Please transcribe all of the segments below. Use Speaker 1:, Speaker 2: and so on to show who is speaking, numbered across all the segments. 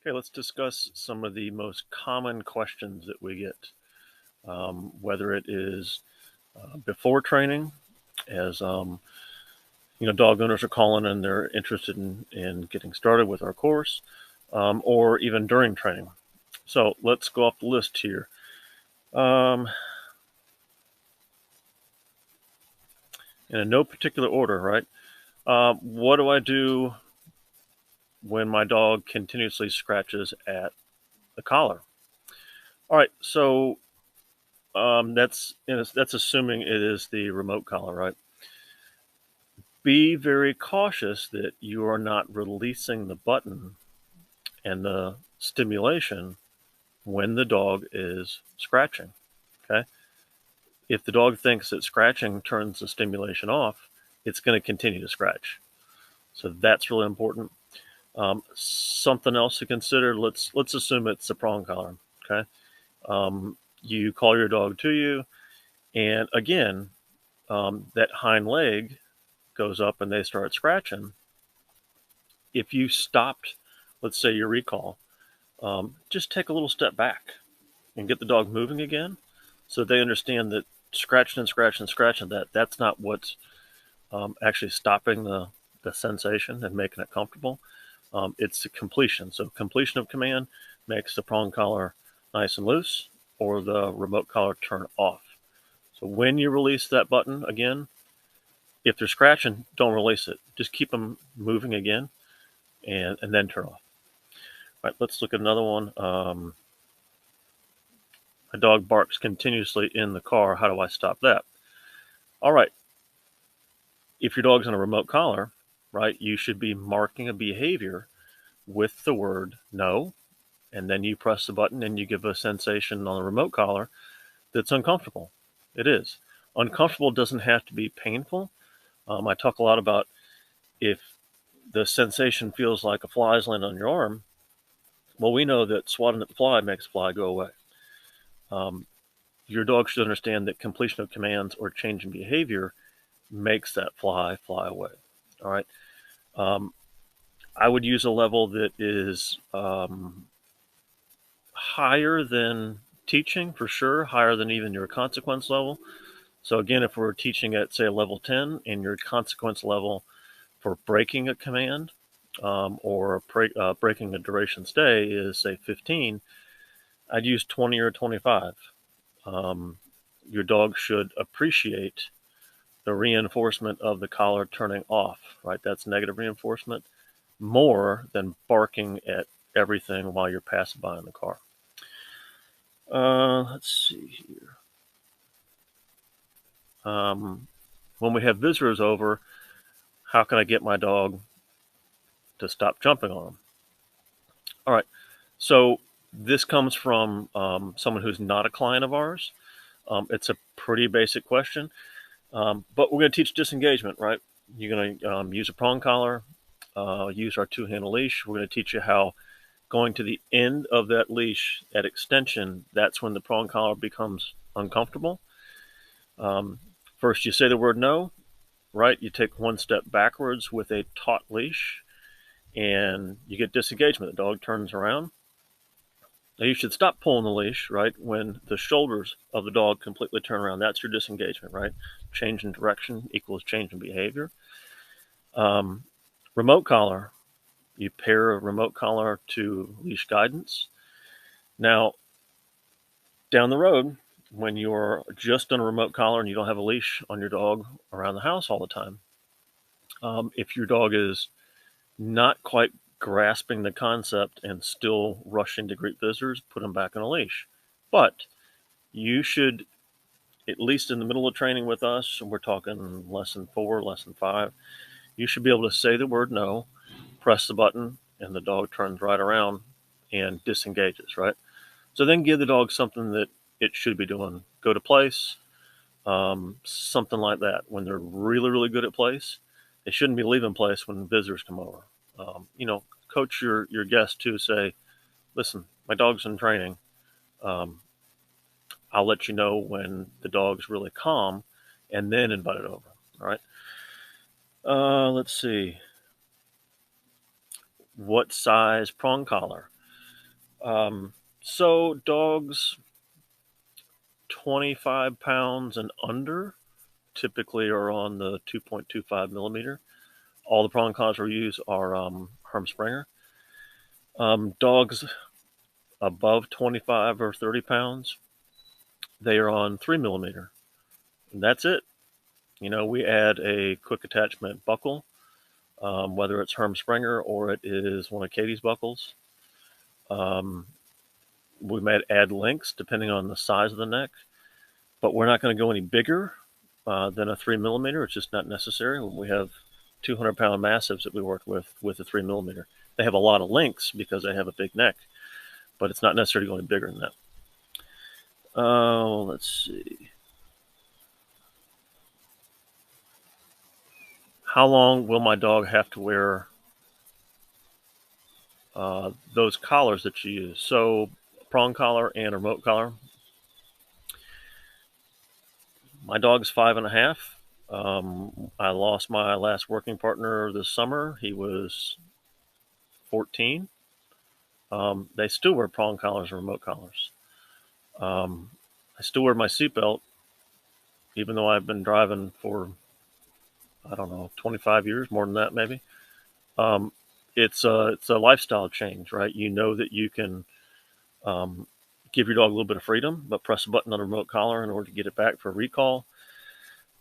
Speaker 1: Okay, let's discuss some of the most common questions that we get, whether it is before training, as dog owners are calling and they're interested in getting started with our course, or even during training. So let's go off the list here. In no particular order, right? What do I do when my dog continuously scratches at the collar? All right, so that's assuming it is the remote collar, right? Be very cautious that you are not releasing the button and the stimulation when the dog is scratching. Okay. If the dog thinks that scratching turns the stimulation off, it's going to continue to scratch. So that's really important. Something else to consider. Let's assume it's a prong collar. Okay. You call your dog to you, and again, that hind leg goes up and they start scratching. If you stopped, let's say your recall, just take a little step back and get the dog moving again, so they understand that scratching and scratching and scratching, that's not what's actually stopping the sensation and making it comfortable. It's the completion. So completion of command makes the prong collar nice and loose, or the remote collar turn off. So when you release that button again, if they're scratching, don't release it. Just keep them moving again, and then turn off. All right, let's look at another one. My dog barks continuously in the car. How do I stop that? All right. If your dog's on a remote collar, right, you should be marking a behavior with the word no, and then you press the button and you give a sensation on the remote collar that's uncomfortable. It is. Uncomfortable doesn't have to be painful. I talk a lot about if the sensation feels like a fly's landing on your arm. Well, we know that swatting at the fly makes the fly go away. Your dog should understand that completion of commands or change in behavior makes that fly away. All right. I would use a level that is higher than teaching, for sure, higher than even your consequence level. So again, if we're teaching at, say, a level 10 and your consequence level for breaking a command or breaking a duration stay is, say, 15, I'd use 20 or 25. Your dog should appreciate the reinforcement of the collar turning off, right? That's negative reinforcement, more than barking at everything while you're passing by in the car. Let's see here. When we have visitors over, how can I get my dog to stop jumping on them? All right. So this comes from someone who's not a client of ours. It's a pretty basic question, but we're going to teach disengagement, right? You're going to use a prong collar, use our two-handle leash. We're going to teach you how going to the end of that leash, that extension, that's when the prong collar becomes uncomfortable. First, you say the word no, right? You take one step backwards with a taut leash, and you get disengagement. The dog turns around. Now, you should stop pulling the leash, right, when the shoulders of the dog completely turn around. That's your disengagement, right? Change in direction equals change in behavior. Remote collar, you pair a remote collar to leash guidance. Now, down the road, when you're just on a remote collar and you don't have a leash on your dog around the house all the time, if your dog is not quite grasping the concept and still rushing to greet visitors, put them back on a leash. But you should, at least in the middle of training with us, and we're talking lesson 4, lesson 5, you should be able to say the word no, press the button, and the dog turns right around and disengages, right? So then give the dog something that it should be doing. Go to place, something like that. When they're really, really good at place, they shouldn't be leaving place when visitors come over. Coach your guest to say, listen, my dog's in training. I'll let you know when the dog's really calm, and then invite it over. All right. Let's see. What size prong collar? So dogs 25 pounds and under typically are on the 2.25 millimeter. All the prong collars we use are Herm Sprenger. Dogs above 25 or 30 pounds, they are on 3 millimeter. And that's it. We add a quick attachment buckle, whether it's Herm Sprenger or it is one of Katie's buckles. We might add links depending on the size of the neck, but we're not going to go any bigger than a 3 millimeter. It's just not necessary. We have 200-pound mastiffs that we work with a 3 millimeter. They have a lot of links because they have a big neck, but it's not necessary to go any bigger than that. Let's see. How long will my dog have to wear those collars that you use? So prong collar and a remote collar. My dog's 5.5. I lost my last working partner this summer. He was 14. They still wear prong collars and remote collars. I still wear my seatbelt, even though I've been driving for, I don't know, 25 years, more than that maybe. It's a lifestyle change, right? You know that you can give your dog a little bit of freedom, but press a button on a remote collar in order to get it back for a recall.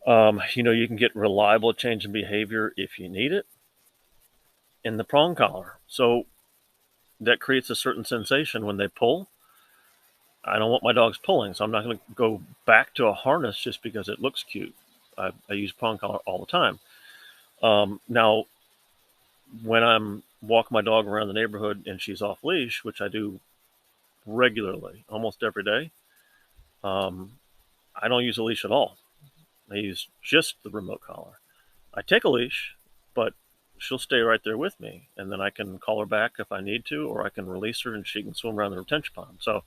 Speaker 1: You can get reliable change in behavior if you need it in the prong collar. So that creates a certain sensation when they pull. I don't want my dogs pulling, so I'm not going to go back to a harness just because it looks cute. I use prong collar all the time. Now, when I'm walking my dog around the neighborhood and she's off leash, which I do regularly, almost every day, I don't use a leash at all. I use just the remote collar. I take a leash, but she'll stay right there with me, and then I can call her back if I need to, or I can release her and she can swim around the retention pond. So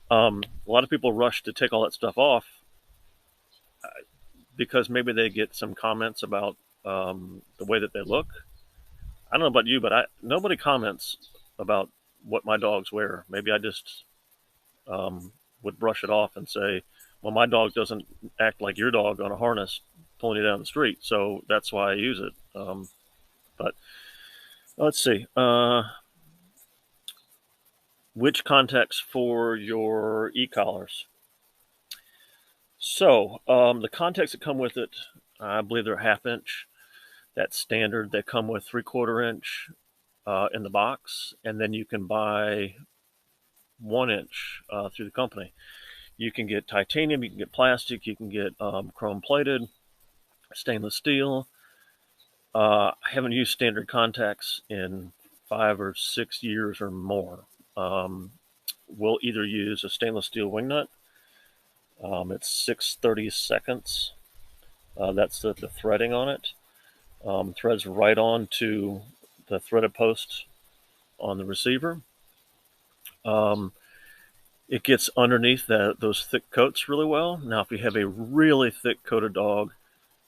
Speaker 1: a lot of people rush to take all that stuff off because maybe they get some comments about the way that they look. I don't know about you, but nobody comments about what my dogs wear. Maybe I just would brush it off and say, well, my dog doesn't act like your dog on a harness pulling you down the street, so that's why I use it. But let's see. Which contacts for your e-collars? So the contacts that come with it, I believe they're 1/2 inch. That's standard. They come with 3/4 inch in the box, and then you can buy 1 inch through the company. You can get titanium, you can get plastic, you can get chrome plated, stainless steel. I haven't used standard contacts in 5 or 6 years or more. We'll either use a stainless steel wing nut. It's 6/32. That's the threading on it. Threads right on to the threaded post on the receiver. It gets underneath those thick coats really well. Now, if you have a really thick coated dog,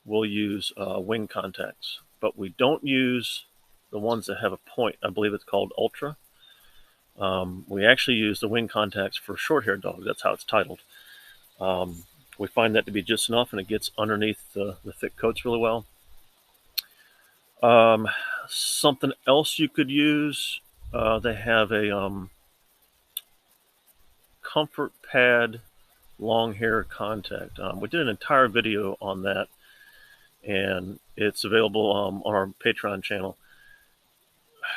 Speaker 1: we'll use wing contacts, but we don't use the ones that have a point. I believe it's called Ultra. We actually use the wing contacts for short-haired dogs. That's how it's titled. We find that to be just enough, and it gets underneath the thick coats really well. Something else you could use, they have a Comfort Pad long hair contact. We did an entire video on that, and it's available on our Patreon channel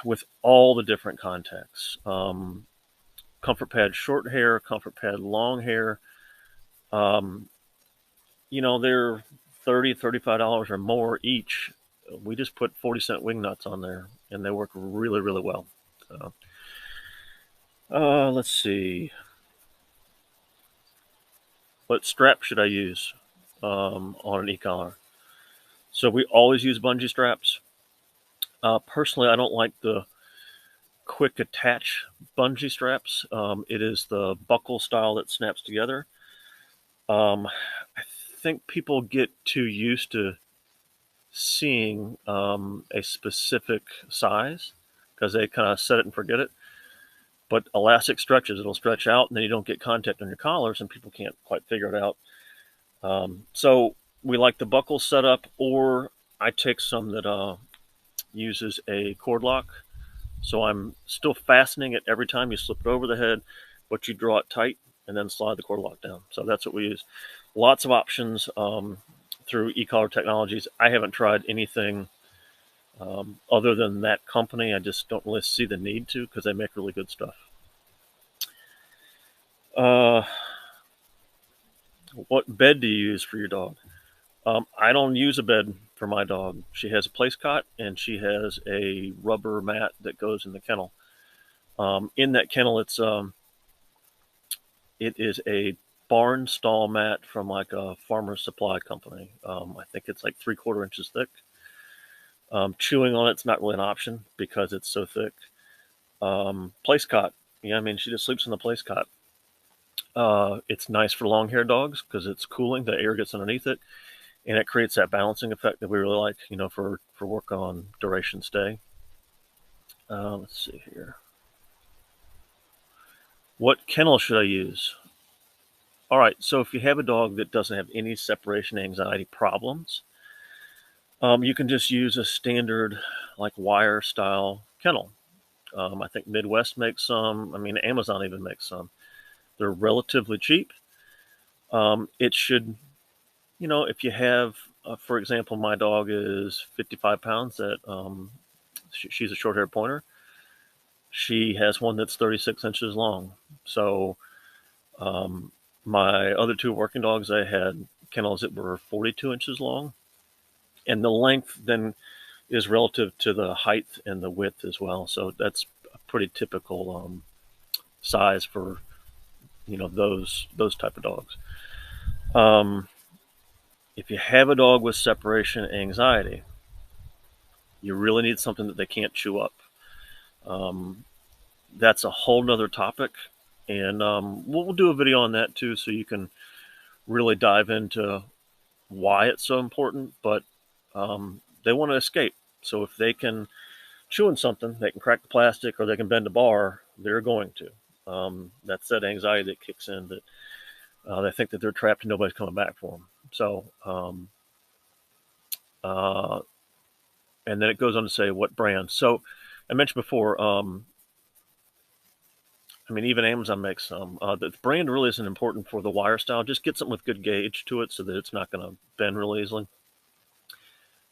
Speaker 1: with all the different contacts. Comfort Pad short hair, Comfort Pad long hair. They're $30, $35 or more each. We just put 40-cent wing nuts on there, and they work really, really well. Let's see. What strap should I use on an e-collar? So we always use bungee straps. Personally, I don't like the quick attach bungee straps. It is the buckle style that snaps together. I think people get too used to seeing a specific size because they kind of set it and forget it. but elastic stretches. It'll stretch out, and then you don't get contact on your collars, and people can't quite figure it out. So we like the buckle setup, or I take some that uses a cord lock. So I'm still fastening it every time you slip it over the head, but you draw it tight and then slide the cord lock down. So that's what we use. Lots of options through eCollar Technologies. I haven't tried anything other than that company. I just don't really see the need to, because they make really good stuff. What bed do you use for your dog? I don't use a bed for my dog. She has a place cot, and she has a rubber mat that goes in the kennel. In that kennel, it is a barn stall mat from like a farmer's supply company. I think it's like 3/4 inches thick. Chewing on it's not really an option because it's so thick. Place cot. Yeah, I mean, she just sleeps in the place cot. It's nice for long-haired dogs because it's cooling. The air gets underneath it, and it creates that balancing effect that we really like, for work on duration stay. Let's see here. What kennel should I use? All right, so if you have a dog that doesn't have any separation anxiety problems, you can just use a standard like wire style kennel. I think Midwest makes some. I mean, Amazon even makes some. They're relatively cheap. It should, if you have, for example, my dog is 55 pounds. She's a short-haired pointer. She has one that's 36 inches long. So my other two working dogs, I had kennels that were 42 inches long. And the length then is relative to the height and the width as well. So that's a pretty typical size for, those type of dogs. If you have a dog with separation anxiety, you really need something that they can't chew up. That's a whole nother topic, and we'll do a video on that too, so you can really dive into why it's so important. But they want to escape, so if they can chew on something, they can crack the plastic or they can bend a bar, they're going to. That's that anxiety that kicks in, that they think that they're trapped and nobody's coming back for them. So, and then it goes on to say what brand. So I mentioned before, I mean, even Amazon makes some. The brand really isn't important for the wire style. Just get something with good gauge to it so that it's not going to bend really easily.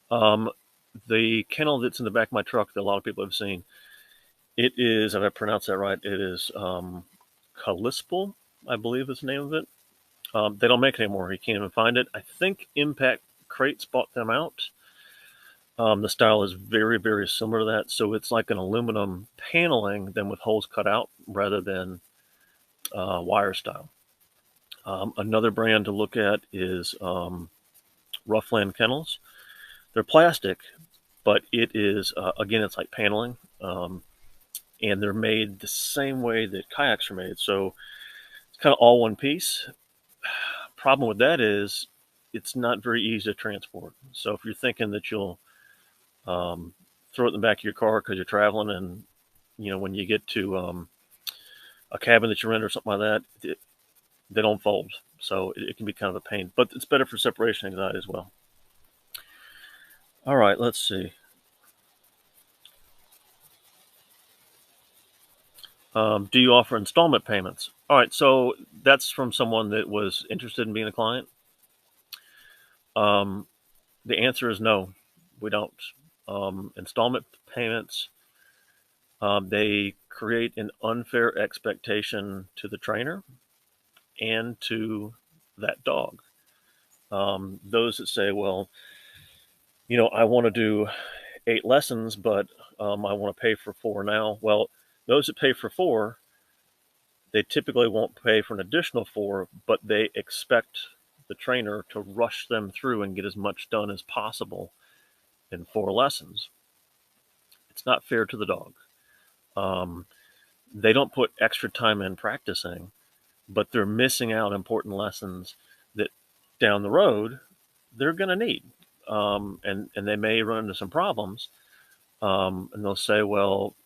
Speaker 1: The kennel that's in the back of my truck that a lot of people have seen, it is, if I pronounce that right, it is Kalispel, I believe is the name of it. They don't make it anymore. You can't even find it. I think Impact Crates bought them out. The style is very, very similar to that. So it's like an aluminum paneling, then with holes cut out rather than wire style. Another brand to look at is Roughland Kennels. They're plastic, but it is, again, it's like paneling. And they're made the same way that kayaks are made. So it's kind of all one piece. Problem with that is it's not very easy to transport. So if you're thinking that you'll throw it in the back of your car because you're traveling, and when you get to a cabin that you rent or something like that, they don't fold. So it can be kind of a pain, but it's better for separation anxiety as well. All right, let's see. Do you offer installment payments? All right, so that's from someone that was interested in being a client. The answer is no, we don't. Installment payments, they create an unfair expectation to the trainer and to that dog. Those that say, well, I want to do 8 lessons, but I want to pay for 4 now. Well, those that pay for 4, they typically won't pay for an additional 4, but they expect the trainer to rush them through and get as much done as possible in 4 lessons. It's not fair to the dog. They don't put extra time in practicing, but they're missing out important lessons that down the road they're going to need. And they may run into some problems. And they'll say, well,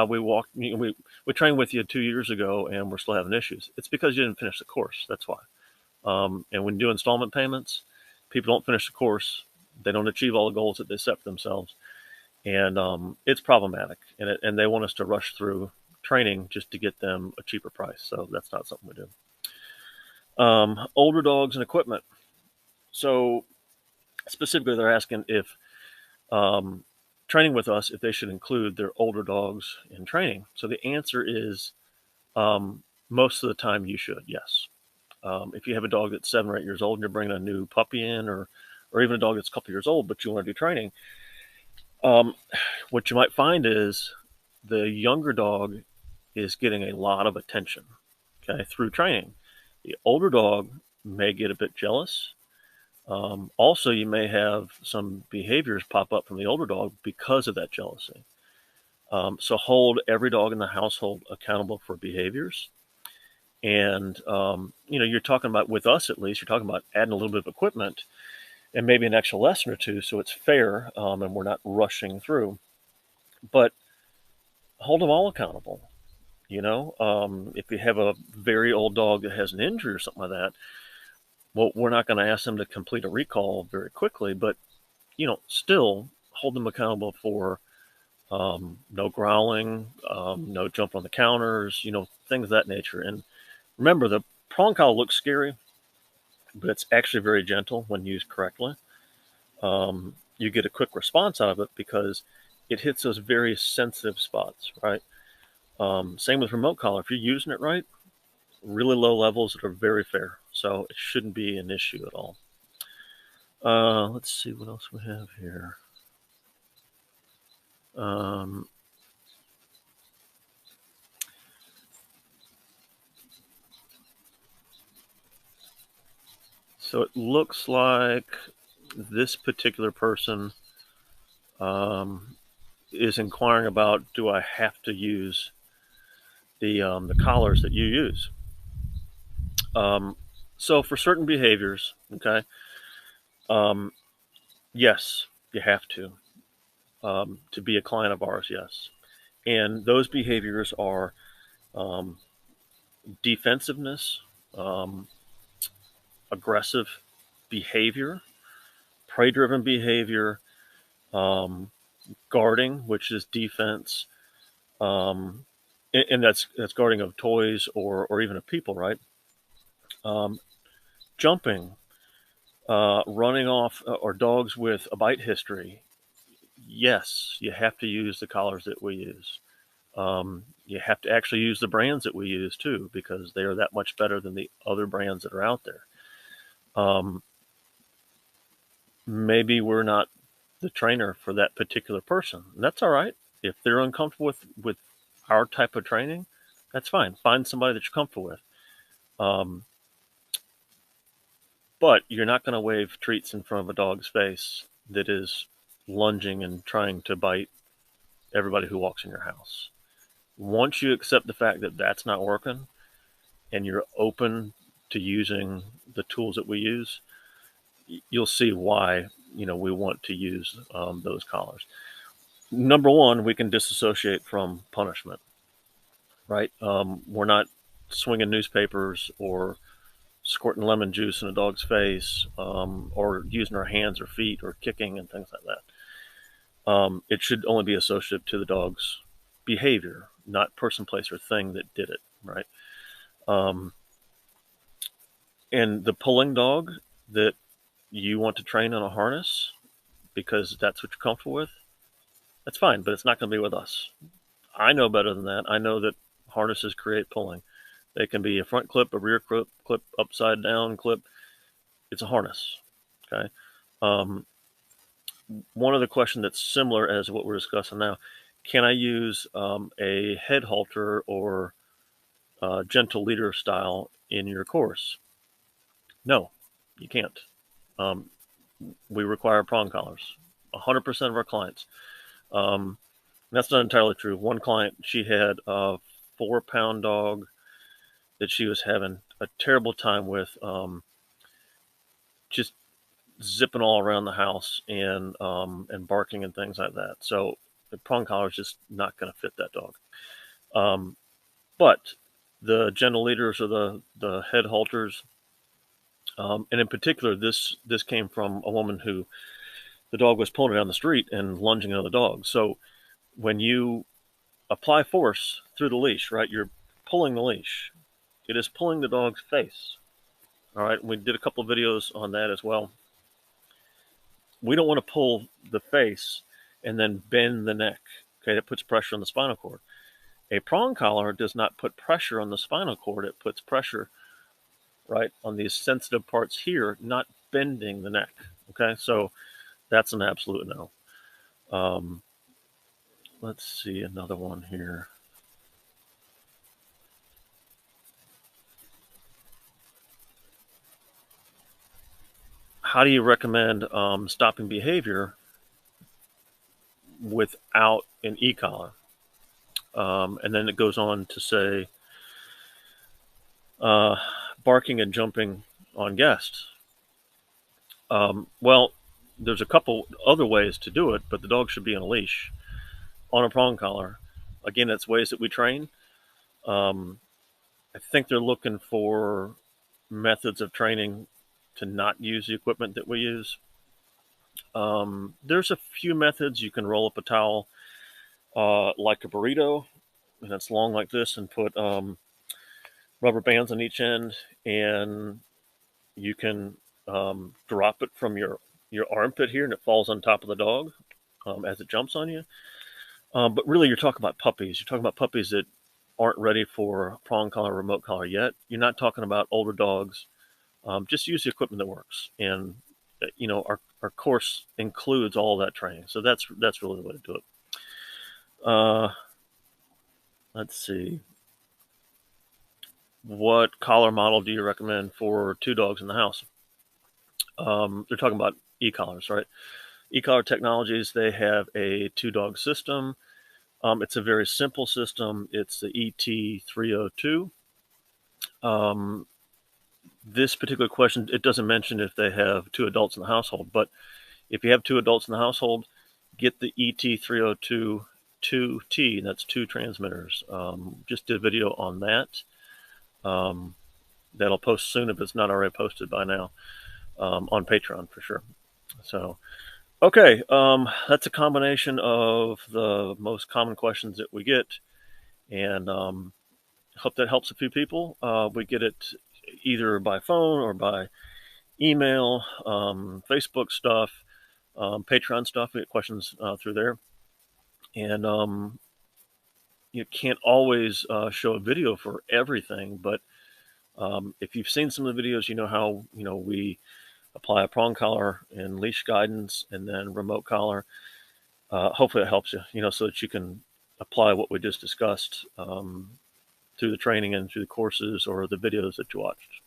Speaker 1: we trained with you 2 years ago, and we're still having issues. It's because you didn't finish the course. That's why. And when you do installment payments, people don't finish the course. They don't achieve all the goals that they set for themselves, and it's problematic. And they want us to rush through training just to get them a cheaper price. So that's not something we do. Older dogs and equipment. So specifically, they're asking if training with us, if they should include their older dogs in training. So the answer is most of the time you should, yes. If you have a dog that's 7 or 8 years old and you're bringing a new puppy in, or even a dog that's a couple years old, but you want to do training, what you might find is the younger dog is getting a lot of attention, okay, through training. The older dog may get a bit jealous. Also, you may have some behaviors pop up from the older dog because of that jealousy. So hold every dog in the household accountable for behaviors. And, you're talking about, with us at least, you're talking about adding a little bit of equipment and maybe an extra lesson or two, so it's fair, and we're not rushing through. But hold them all accountable. If you have a very old dog that has an injury or something like that, well, we're not going to ask them to complete a recall very quickly, but still hold them accountable for no growling, no jump on the counters, things of that nature. And remember, the prong collar looks scary, but it's actually very gentle when used correctly. You get a quick response out of it because it hits those very sensitive spots, right? Same with remote collar. If you're using it right, really low levels that are very fair. So it shouldn't be an issue at all. Let's see what else we have here. So it looks like this particular person is inquiring about, do I have to use the collars that you use? So for certain behaviors, okay, yes, you have to be a client of ours, yes. And those behaviors are defensiveness, aggressive behavior, prey-driven behavior, guarding, which is defense, and that's guarding of toys or even of people, right? Jumping, running off, or dogs with a bite history. Yes, you have to use the collars that we use. You have to actually use the brands that we use too, because they are that much better than the other brands that are out there. Maybe we're not the trainer for that particular person. And that's all right. If they're uncomfortable with our type of training, that's fine. Find somebody that you're comfortable with. But you're not going to wave treats in front of a dog's face that is lunging and trying to bite everybody who walks in your house. Once you accept the fact that that's not working and you're open to using the tools that we use, you'll see why we want to use those collars. Number one, we can disassociate from punishment, right? We're not swinging newspapers or squirting lemon juice in a dog's face, or using our hands or feet or kicking and things like that. It should only be associated to the dog's behavior, not person, place, or thing that did it, right? And the pulling dog that you want to train on a harness because that's what you're comfortable with, that's fine, but it's not going to be with us. I know better than that. I know that harnesses create pulling. They can be a front clip, a rear clip, upside down clip. It's a harness, okay? One other question that's similar as what we're discussing now: can I use a head halter or gentle leader style in your course? No, you can't. We require prong collars. 100% of our clients. That's not entirely true. One client, she had a 4-pound dog that she was having a terrible time with, just zipping all around the house and barking and things like that. So The prong collar is just not going to fit that dog. But the gentle leaders or the head halters, and in particular, this came from a woman who the dog was pulling her down the street and lunging another dog. So when you apply force through the leash, right, you're pulling the leash. It is pulling the dog's face. All right, we did a couple of videos on that as well. We don't want to pull the face and then bend the neck. Okay, that puts pressure on the spinal cord. A prong collar does not put pressure on the spinal cord. It puts pressure right on these sensitive parts here, not bending the neck. Okay, so that's an absolute no. Let's see another one here. How do you recommend stopping behavior without an e-collar? And then it goes on to say barking and jumping on guests. Well, there's a couple other ways to do it, but the dog should be on a leash on a prong collar. Again, that's ways that we train. I think they're looking for methods of training to not use the equipment that we use. There's a few methods. You can roll up a towel like a burrito, and it's long like this, and put rubber bands on each end, and you can drop it from your armpit here, and it falls on top of the dog as it jumps on you. But really, you're talking about puppies. You're talking about puppies that aren't ready for prong collar, remote collar yet. You're not talking about older dogs. Just use the equipment that works, and our course includes all that training. So that's really the way to do it. Let's see. What collar model do you recommend for 2 dogs in the house? They're talking about e-collars, right? E-collar Technologies, they have a 2-dog system. It's a very simple system. It's the ET302. This particular question, it doesn't mention if they have 2 adults in the household, but if you have 2 adults in the household, get the ET302 2T, that's 2 transmitters. Just did a video on that. That'll post soon if it's not already posted by now on Patreon for sure. So, okay, that's a combination of the most common questions that we get, and hope that helps a few people. We get it either by phone or by email, Facebook stuff, Patreon stuff. We get questions through there, and you can't always show a video for everything, but if you've seen some of the videos, you know how we apply a prong collar and leash guidance, and then remote collar. Hopefully, it helps you, so that you can apply what we just discussed through the training and through the courses or the videos that you watched.